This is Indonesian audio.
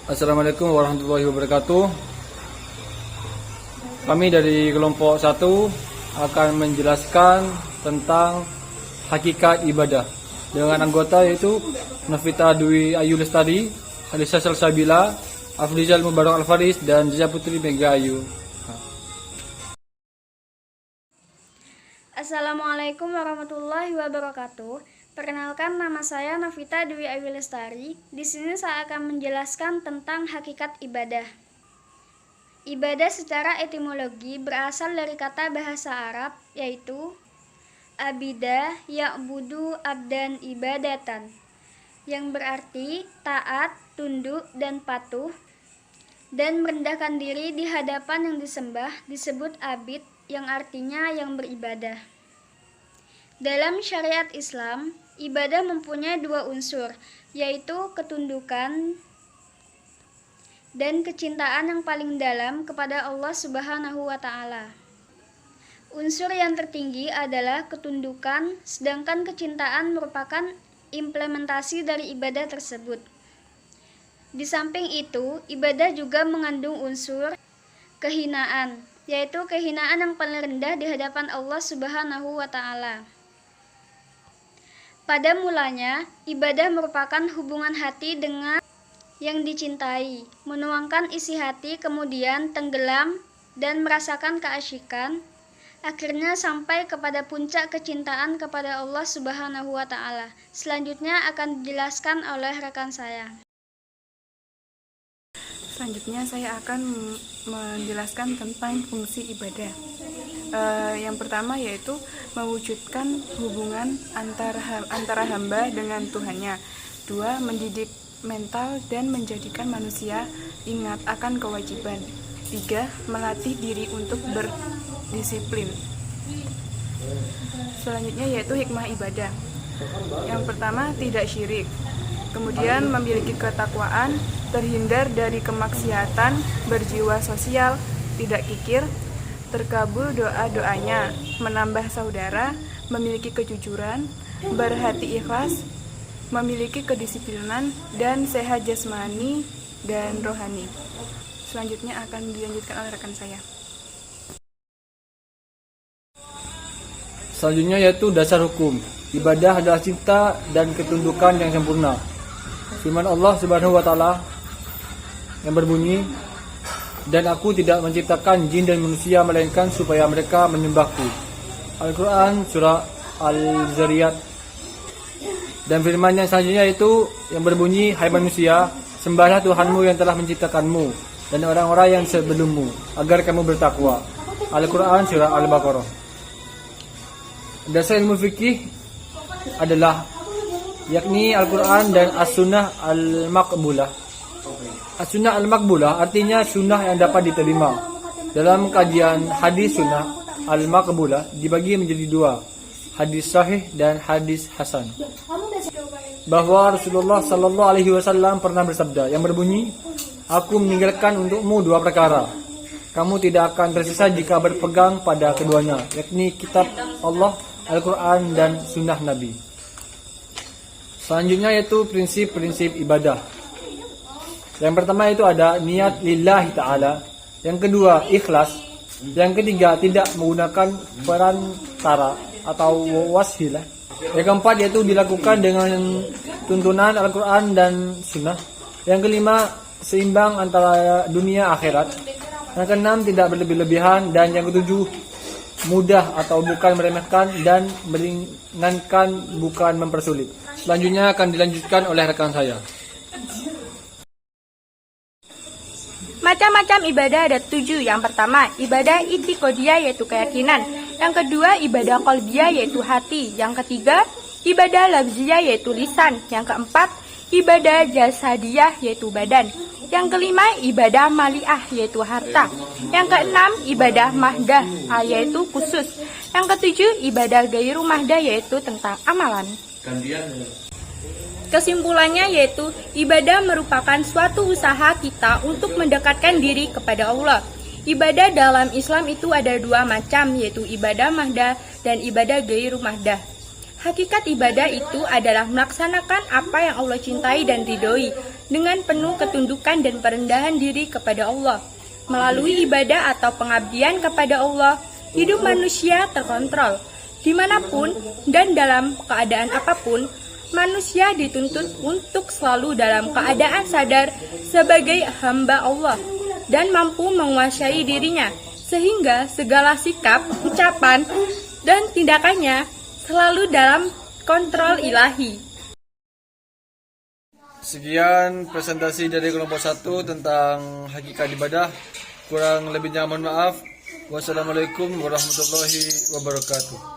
Assalamualaikum warahmatullahi wabarakatuh. Kami dari kelompok 1 akan menjelaskan tentang hakikat ibadah dengan anggota yaitu Nafita Dwi Ayu Lestari, Alisa Salsabila, Afrizal Mubarak Al-Faris, dan Jaja Putri Mega Ayu. Assalamualaikum warahmatullahi wabarakatuh. Perkenalkan, nama saya Nafita Dwi Ayu Lestari. Di sini saya akan menjelaskan tentang hakikat ibadah. Ibadah secara etimologi berasal dari kata bahasa Arab yaitu abida ya'budu abdan ibadatan, yang berarti taat, tunduk, dan patuh, dan merendahkan diri di hadapan yang disembah disebut abid, yang artinya yang beribadah. Dalam syariat Islam, ibadah mempunyai 2 unsur, yaitu ketundukan dan kecintaan yang paling dalam kepada Allah Subhanahu wa Ta'ala. Unsur yang tertinggi adalah ketundukan, sedangkan kecintaan merupakan implementasi dari ibadah tersebut. Di samping itu, ibadah juga mengandung unsur kehinaan, yaitu kehinaan yang paling rendah di hadapan Allah Subhanahu wa Ta'ala. Pada mulanya, ibadah merupakan hubungan hati dengan yang dicintai, menuangkan isi hati, kemudian tenggelam dan merasakan keasyikan, akhirnya sampai kepada puncak kecintaan kepada Allah Subhanahu wa Ta'ala. Selanjutnya akan dijelaskan oleh rekan saya. Selanjutnya saya akan menjelaskan tentang fungsi ibadah. Yang pertama yaitu mewujudkan hubungan antara hamba dengan Tuhannya. 2. Mendidik mental dan menjadikan manusia ingat akan kewajiban. 3. Melatih diri untuk berdisiplin. Selanjutnya yaitu hikmah ibadah. Yang pertama, tidak syirik. Kemudian memiliki ketakwaan, terhindar dari kemaksiatan, berjiwa sosial, tidak kikir, terkabul doa-doanya, menambah saudara, memiliki kejujuran, berhati ikhlas, memiliki kedisiplinan, dan sehat jasmani dan rohani. Selanjutnya akan dilanjutkan oleh rekan saya. Selanjutnya yaitu dasar hukum. Ibadah adalah cinta dan ketundukan yang sempurna. Firman Allah Subhanahu wa Ta'ala yang berbunyi, "Dan aku tidak menciptakan jin dan manusia melainkan supaya mereka menyembahku." Al-Quran surah Al-Zariyat. Dan firman yang selanjutnya itu yang berbunyi, "Hai manusia, sembahlah Tuhanmu yang telah menciptakanmu dan orang-orang yang sebelummu, agar kamu bertakwa." Al-Quran surah Al-Baqarah. Dasar ilmu fikih adalah yakni Al-Quran dan As-Sunnah Al-Maqbulah. As-Sunnah Al-Maqbulah artinya sunnah yang dapat diterima. Dalam kajian hadis Sunnah Al-Maqbulah dibagi menjadi 2, hadis sahih dan hadis hasan. Bahwa Rasulullah Sallallahu Alaihi Wasallam pernah bersabda yang berbunyi, "Aku meninggalkan untukmu 2 perkara. Kamu tidak akan tersisa jika berpegang pada keduanya, yakni kitab Allah, Al-Quran, dan sunnah Nabi." Selanjutnya yaitu prinsip-prinsip ibadah. Yang pertama itu ada niat lillahi ta'ala. Yang kedua, ikhlas. Yang ketiga, tidak menggunakan perantara atau wasilah. Yang keempat yaitu dilakukan dengan tuntunan Al-Quran dan sunnah. Yang kelima, seimbang antara dunia akhirat. Yang keenam, tidak berlebih-lebihan. Dan yang ketujuh, mudah atau bukan meremehkan, dan meringankan bukan mempersulit. Selanjutnya akan dilanjutkan oleh rekan saya. Macam-macam ibadah ada 7. Yang pertama, ibadah i'tiqadiyah yaitu keyakinan. Yang kedua, ibadah qalbiyah yaitu hati. Yang ketiga, ibadah lafziyah yaitu lisan. Yang keempat, ibadah jasadiyah yaitu badan. Yang kelima, ibadah maliah yaitu harta. Yang keenam, ibadah mahdah yaitu khusus. Yang ketujuh, ibadah gairu mahdah yaitu tentang amalan. Kesimpulannya yaitu ibadah merupakan suatu usaha kita untuk mendekatkan diri kepada Allah. Ibadah dalam Islam itu ada 2 macam, yaitu ibadah mahdah dan ibadah gairu mahdah. Hakikat ibadah itu adalah melaksanakan apa yang Allah cintai dan ridhoi, dengan penuh ketundukan dan perendahan diri kepada Allah. Melalui ibadah atau pengabdian kepada Allah, hidup manusia terkontrol. Dimanapun dan dalam keadaan apapun, manusia dituntut untuk selalu dalam keadaan sadar sebagai hamba Allah dan mampu menguasai dirinya, sehingga segala sikap, ucapan, dan tindakannya selalu dalam kontrol ilahi. Sekian presentasi dari kelompok 1 tentang hakikat ibadah. Kurang lebihnya mohon maaf. Wassalamualaikum warahmatullahi wabarakatuh.